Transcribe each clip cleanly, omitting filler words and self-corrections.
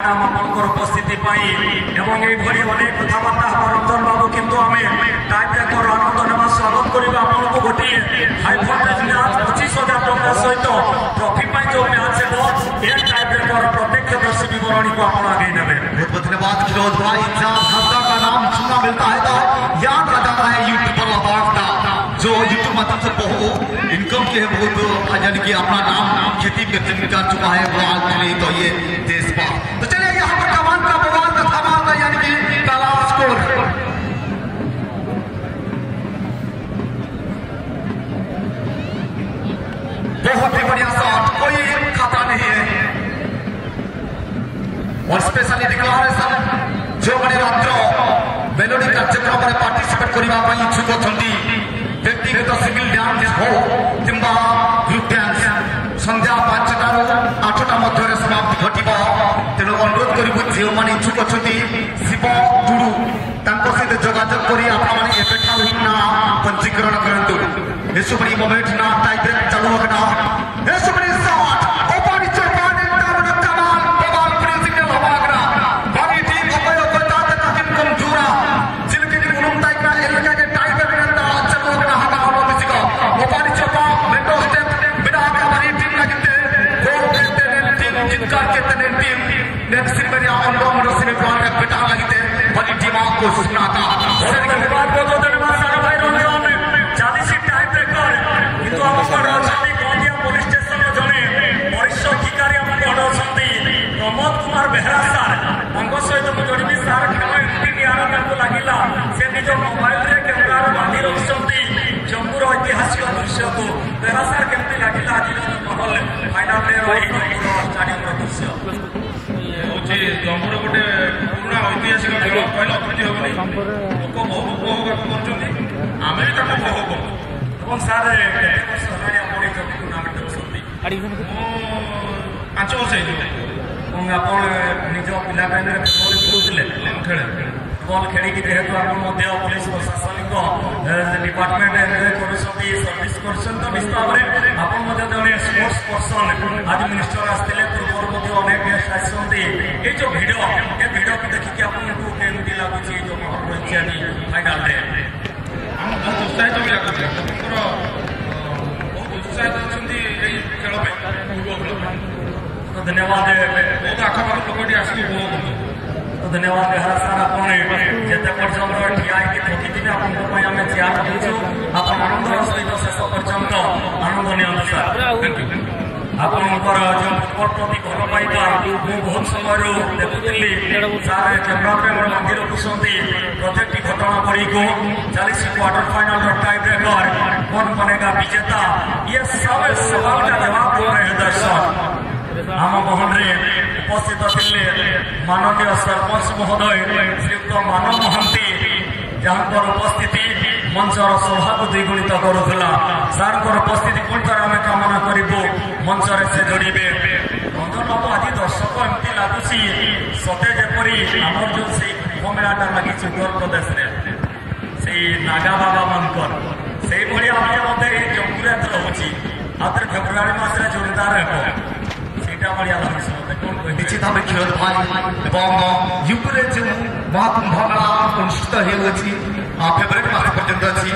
उपस्थिति एवं ये अनेक कथबार्ता रंजन बाबू किंतु आम टाइप रेकर आनंद ना स्वागत करवा आपको गोटे हाई भोल्टेज मैच 25,000 टका सहित ट्रॉफी जो मैच है टाइप रेकर प्रत्यक्ष दर्शी विवरणी को आप आगे नेबे। बहुत बहुत धन्यवाद फिरोज भाई। जब हफ्ता का नाम सुनना मिलता है तो याद आ जाता है यूट्यूब पर लबाड़ता जो यूट्यूब माध्यम से बहुत इनकम की है, बहुत यानी कि अपना नाम खेती में कर चुका है वो आज नहीं तो ये देश पर। तो चलिए यहाँ पर कमान का बवाल का धमाल का यानी कि तालाब स्कोर बहुत ही बढ़िया शॉट, कोई खतरा नहीं है। और स्पेशली डिक्लारेशन जो मैंने रात्र मेलोडी कार्यक्रम में पार्टिसिपेट करने इच्छुक अच्छा व्यक्तिगत सिंगल डांस हो किंबा ग्रुप डांस संध्या 5टारू 8टा मध्य समाप्ति घट तेणु अनुरोध करूँ जो मैंने इच्छुक अच्छा शिव टुडू सहित जोगाजोग कर ना पंजीकरण करूँ। एसुबरी मोमेंट ना टाइप ब्रेक चालू होगा एसुबरी शॉट ओपन चौपान एकदम कमाल बवाल प्रिंसिंग ने हवागरा बाकी टीम अबे दादा का टीम कम जुरा जिनके की उन्नत टाइप का एलका के टाइप ब्रेक ना चालू होगा हगा हवा मिसिको ओपन चौपान मेट्रो स्टेप बिना का बारी टीम का कितने गोल देते टीम जिनका कितने टीम नेक्स्ट सीरीज में अंडो अंडो सीरीज प्लान का बेटा लगते बड़ी टीम आपको सुनाता धन्यवाद बहुत धन्यवाद सारा भाई रोने पुलिस स्टेशन जड़े वरिष्ठ अधिकारी प्रमोद कुमार बेहरा सार सहित मुझे जोड़ी सार खेल एमती निरा लगे से निज मोबाइल कैमेरार बांधि रखिंट जम्मूर ऐतिहासिक दृश्य को बेहरा सार केमती लगे आज महल फाइनाल स्टाडियम दृश्य हूँ जम्मूर गोटे पुराना ऐतिहासिक खेल कहले अत्युक्ति हेनी लोक बहु उपभोग करें भी उपभोग करूँ सार पांच वर्ष आप निज पिला टाइम खेलुले बल खेलिकी जेहेतु आप पुलिस प्रशासनिक डिपार्टमेंट कर सर्विस कर निश्चित भाव में आप जड़े स्पोर्ट्स पर्सन आज मिनिस्टर आसते पूर्व अनेक गेस्ट आसते ये जो भिड ये भिड को देखिए आपको केमती लगुच जो महल रही आज फाइनाल बहुत उत्साहित भी लगुच बहुत उत्साहित अच्छा खेल तो धन्यवाद बहुत आखपाख लोक आसिक उपभोग तो धन्यवाद बेहरा सार आपते पर्यटन ठिया प्रतिदिन आम चेयर देचु आप आनंदर सहित शेष पर्यंत आनंद नि सार थैंक यू आपंकर जो फुटबल प्रति भल पाइबा मुझे बहुत समय देखुली सार कैमेरा बांधि रखुंट प्रत्येक घटना पड़ी को 40 क्वार्टर फाइनल टाइप ब्रेकर कौन बनेगा विजेता ये सब सवाल का जवाब दे रहे हैं दर्शक। आम महल में उपस्थित थे माननीय सरपंच महोदय श्रीयुक्त मानव महांती जहाँ उपस्थिति मंचर शोभा को द्विगुणित करूला सार उपस्थिति पुणी थर आम कामना करूँ मंचर से जोड़े रंजन बाबू आज दर्शक एमती लगुच सते जेपरी आम जो से कुंभ मेलाटा लगी उत्तर प्रदेश में से नागा बाबा मानकर से भाई जम्मू रोचे आउे फेब्रुआरी मसरे जोरदार हे निश्चित भाव खेल भाई यूपी जो महाकुंभ मेला अनुष्ठित होती फेब्रुआरी मास पर्यंत अच्छी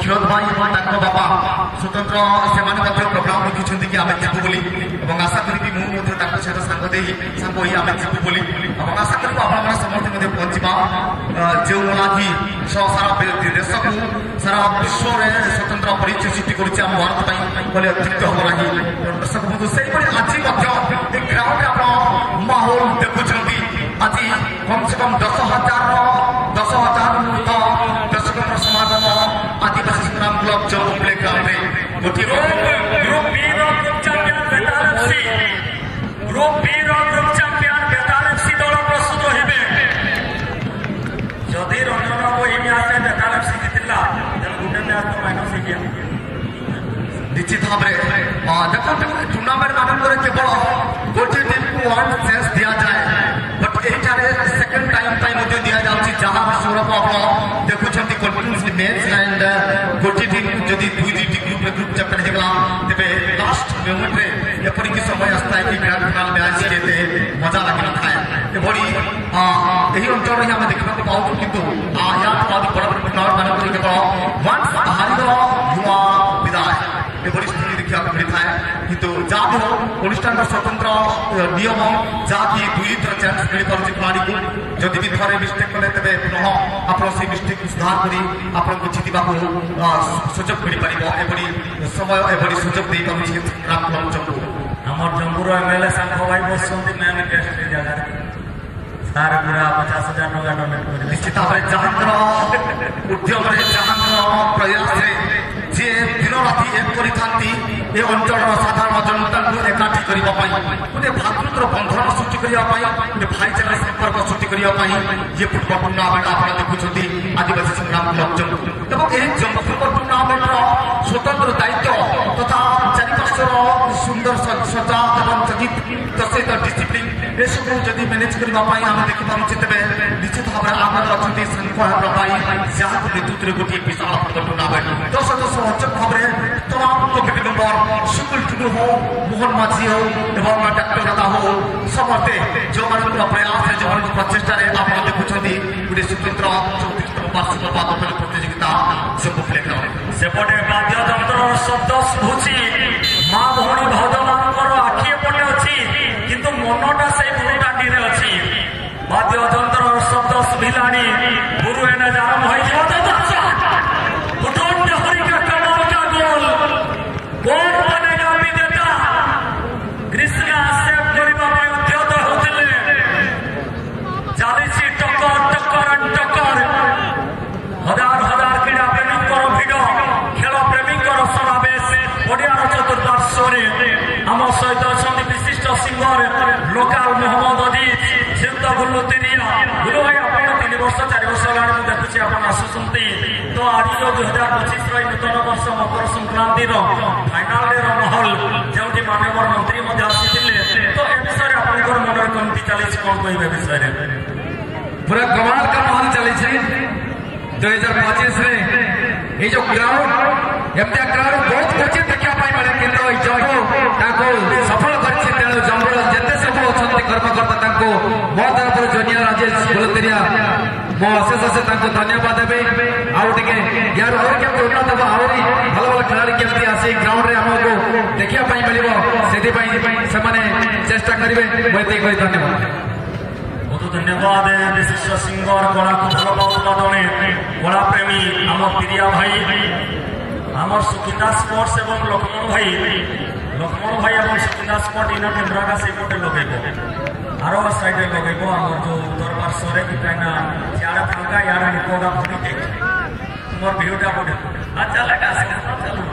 खेल भाई बाबा स्वतंत्र से प्रोग्राम रखिंट कि आम जीवु बोली आशा करी मुझे सहित सांग आम जीवु बोली आशा करूँ आप समस्त पहुंचा जो कि सारा देश को सारा विश्व में स्वतंत्र परिचय सृष्टि कर भारत कहले अत्युक्त हम ना दर्शक बंधु से आज ग्राउंड आप माहौल देखुं आज कम से कम 10,000 दर्शकों समागम आदिवासी संग्राम क्लब जम्मू प्ले ग्राउंड में दल प्रस्तुत हे जदि रंजन बाबू ये मैच बेताल एफसी जीतला गोटे मैच तो माइनस हो गया निश्चित भाव में देखो टूर्णामेंट मानक केवल गोटे टीम को 1 चांस दि जाए बट ये सेकेंड टाइम दि जाऊँगी जहाँ स्वरूप आप देखुं कन्फिडेंस मैच एंड गोटे टीम जदि ग्रुप चैंपियन होगा तेज लास्ट मोमेंट में एपरिक समय आसता है कि ग्रांड फाइनाल मैच मजा लगी न था। ଏହି ଅଞ୍ଚଳରେ ହିଁ ଆମେ ଦେଖିବାକୁ ପାଉଛୁ କିନ୍ତୁ ୟା ବଡ଼ ବଡ଼ ଟୁର୍ଣ୍ଣାମେଣ୍ଟ ମାନଙ୍କରେ କେବଳ ୱାନ୍ସ ହାରିଗଲ ନୂଆ ବିଦାୟ ଏଭଳି ସ୍ଥିତି ଦେଖିବାକୁ ମିଳିଥାଏ କିନ୍ତୁ ଯାହା ବି ହଉ ଅନୁଷ୍ଠାନର ସ୍ୱତନ୍ତ୍ର ନିୟମ ଯାହାକି 2 ଥର ଚାନ୍ସ ମିଳିପାରୁଛି ଖେଳାଳିକୁ ଯଦି ବି ଥରେ ମିଷ୍ଟେକ୍ କଲେ ତେବେ ପୁନଃ ଆପଣ ସେଇ ମିଷ୍ଟେକ୍କୁ ସୁଧାର କରି ଆପଣଙ୍କୁ ଜିତିବାକୁ ସୁଯୋଗ ମିଳିପାରିବ ଏଭଳି ସମୟ ଏଭଳି ସୁଯୋଗ ଦେଇପାରୁଛି ସଂଗ୍ରାମ କ୍ଲବ ଜମ୍ମୁ আমার জম্মুর এমএলএ সাংখ ভাই বসছেন মেন গেস্ট জায়গায় ସାର୍ ପୁରା 50,000 ଟଙ୍କା ଡୋନେଟ୍ କରିବେ ନିଶ୍ଚିତ ଭାବରେ ଯାହାଙ୍କର ଉଦ୍ୟମରେ ଯାହାଙ୍କର ପ୍ରୟାସରେ ଯିଏ ଦିନ ରାତି ଏକ କରିଥାନ୍ତି ଏ ଅଞ୍ଚଳର ସାଧାରଣ ଜନତାଙ୍କୁ ଏକାଠି କରିବା ପାଇଁ ଗୋଟେ ଭାତୃତ୍ୱର ବନ୍ଧନ ସୃଷ୍ଟି କରିବା ପାଇଁ ଗୋଟେ ଭାଇଚାରା ସମ୍ପର୍କ ସୃଷ୍ଟି କରିବା ପାଇଁ ଇଏ ଫୁଟବଲ ଟୁର୍ଣ୍ଣାମେଣ୍ଟ ଆପଣ ଦେଖୁଛନ୍ତି ଆଦିବାସୀ ସଂଗ୍ରାମ କ୍ଲବ ଜମ୍ମୁ ଏବଂ ଏହି ଫୁଟବଲ ଟୁର୍ଣ୍ଣାମେଣ୍ଟର ସ୍ୱତନ୍ତ୍ର ଦାୟିତ୍ୱ ତଥା ଚାରିପାର୍ଶ୍ୱର ସୁନ୍ଦର ସଜା ଏବଂ ସଙ୍ଗୀତ ସହିତ ଡିସିପ୍ଲିନ ଏସବୁ ଯଦି ମ୍ୟାନେଜ କରିବା ପାଇଁ ଆମେ ଦେଖିପାରୁଛେ ତେବେ ନିଶ୍ଚିତ ଭାବରେ ଆମର ଅଛନ୍ତି ଶୃଙ୍ଖଳା ପାଇଁ ଯାହାକୁ ନେତୃତ୍ୱରେ ଗୋଟିଏ ବିଶାଳ ଟୁର୍ଣ୍ଣାମେଣ୍ଟ ଦଶ ଅଞ୍ଚଳ ଭାବରେ ତମାମ କମିଟି ମେମ୍ବର ସୁକୁଲ ଟୁଡୁ ହଉ ମୋହନ ମାଝୀ ହଉ ଏବଂ ଡାକ୍ତର ଦାଦା ହଉ ସମସ୍ତେ ଯେଉଁମାନଙ୍କର ପ୍ରୟାସରେ ଯେଉଁମାନଙ୍କ ପ୍ରଚେଷ୍ଟାରେ ଆପଣ ଦେଖୁଛନ୍ତି ଗୋଟେ ସ୍ୱତନ୍ତ୍ର 34ତମ ବାର୍ଷିକ ବାଦପଲ୍ଲୀ ପ୍ରତିଯୋଗିତା ସବୁ ପ୍ଲେଗ୍ରାଉଣ୍ଡ ସେପଟେ ବାଦ୍ୟଯନ୍ତ୍ରର ଶବ୍ଦ ଶୁଭୁଛି ମା ଭଉଣୀ ଭାଉଜମାନଙ୍କର ଆଖି ଏପଟେ ଅଛି କିନ୍ତୁ ମନଟା ସେଇ ବୁରୁଟାଣ୍ଡିରେ ଅଛି ବାଦ୍ୟଯନ୍ତ୍ରର ଶବ୍ଦ ଶୁଭିଲାଣି ଗୁରୁ ଏନେ ଆରମ୍ଭ ହୋଇଯିବ कौन बनेगा विजेता कृष्णा सेव करने उद्यत होते 40 टक्कर टक्कर टक्कर हजार हजार क्रीड़ा प्रेमी भिड़ खेल प्रेमी समावेश ओडियार चतुर्पार्श्वे आम सहित अच्छा विशिष्ट सिंगर लोकाल मोहम्मद अजीज सिंध गुल्लू तिरिया गुल्लू भाई आप 3 वर्ष 4 वर्ष हेल्ला देखुची आप आसुंच तो आज 2025 नूतन वर्ष मकर संक्रांति फाइनाल महल जो माननीय मंत्री आसी तो ए विषय आपंकर मन कमती चली कौन कहे विषय पूरा कमाल का माहौल चली 2025 ये जो क्राउड एमती क्राउड बहुत क्वचित देखा मिले कि सफल कर जम्मूर जिते सब अच्छा कर्मकर्ता मो तरफ जूनियर राजेश गुलतेरिया मो अशेष अशेष धन्यवाद देवे आउे यार केमती उन्नत हम आहरी भल भल खेला केमती आसी ग्राउंड में आमको देखा मिले से चेष्टा करेंगे मुझे धन्यवाद बहुत धन्यवाद विशिष्ट सिंगर कला को भल पाऊला जड़े कला प्रेमी आम प्रिया भाई आम सुकिंदा स्पोर्ट्स एवं लक्ष्मण भाई और सुकिंदा स्पोर्ट इन कैमरा से पटे लगे आरो साइड लगे आम जो उत्तर पार्श्व कहीं सियाड़े फांका यार निकोगा फटी मोर भिडा पड़े अच्छा लगा चलो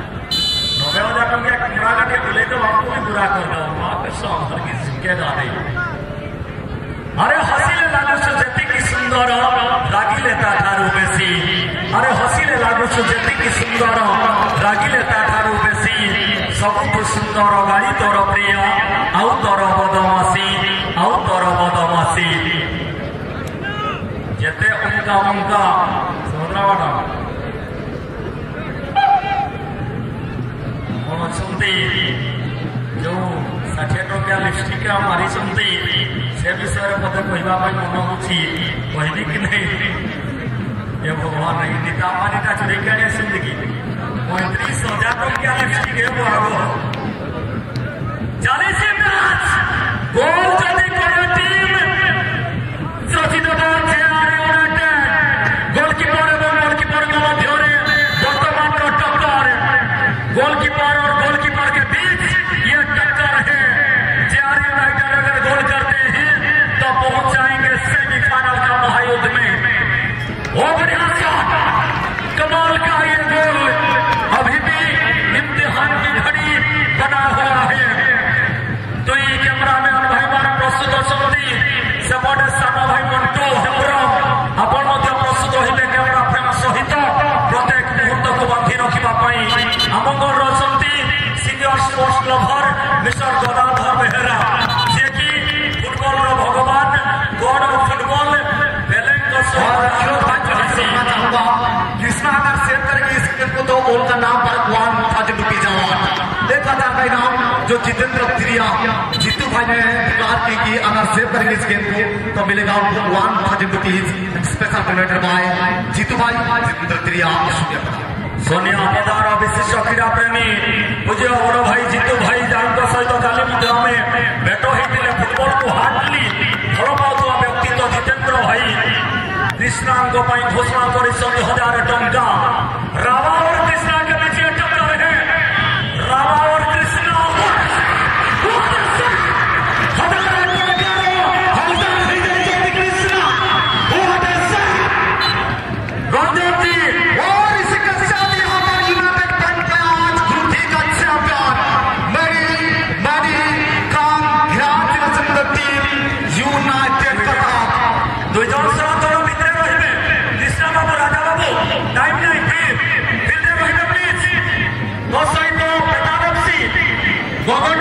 90,000 टंका कैमरा का बुले तो आपको भी बुरा कर दो की जिम्मेदारी अरे हसीले लागुछ जेतिकी सुंदर रागिले ताठारु बेसी अरे हसीले लागुछ जेतिकी सुंदर रागिले ताठारु बेसी सबुठु सुंदर गाड़ी तोर प्रिय आउ तोर बदमासी जेते उनका समुद्रवाटा कौन अच्छे जो 60 टंका लिपस्टिक मारी से विषय मत कहवाई मन हो कहबी कि नहीं ये भगवान नीता मानीटा चुरी के आने कि 35,000 टंका लिपस्टिक है गोल जदि करे टीम सचिनगर जेआर यूनाइटेड गोलकीपर एवं गोलकीपर के मध्य वर्तमान टक्कर गोलकीपर और गोलकीपर के बीच ये टक्कर है जेआर यूनाइटेड अगर गोल करते हैं तो पहुंच जाएंगे सेमीफाइनल का महायुद्ध में ओ बढ़िया कमाल का ये गोल अभी भी इम्तिहान की घड़ी बना हुआ है तो ये कैमरा में भाई मान प्रस्तुत अच्छी सेपटे सान भाई मंटू हेम्ब्रम आपण प्रस्तुत हे कैमरा फ्रेम सहित प्रत्येक मुहूर्त को बांधि रखा आम घर अच्छा senior sports lover mister Gadadhar Behera जे कि फुटबॉल भगवान गॉड ऑफ फुटबॉल कृष्णा अगर सेव करेंगे इस गेम को तो उनका नाम पर 1 था जो डूबी जवान देखा था नाम जो जितेंद्र प्रिया जीतू भाई ने डिक्लेयर की कि अगर सेव करेंगे इस गेम को तो मिलेगा उनको 1000 rupees special donated by Jeetu भाई जितेंद्र त्रिया सोनिया पदार विशिष्ट क्रीड़ा प्रेमी पूज्य बड़ भाई जीतू भाई जहाँ सहित काली आम भेट होते फुटबल को हार्डली भल पाता व्यक्ति तो जितेंद्र भाई कृष्णा घोषणा कर 100,000 टंका रावा और कृष्णा के बीच टक्कर है। रावा और कृष्णा रंजन जी और इसके साथ यहाँ पर यूनाइटेड बैंक में आज ग्रुप डी का champion congratulations the team United cup 2017 भितर रहिबे कृष्णा बाबू राजा बाबू टाइम नहीं फिल्ड रहिबे प्लीज तो सहित प्रताप सिंह गगन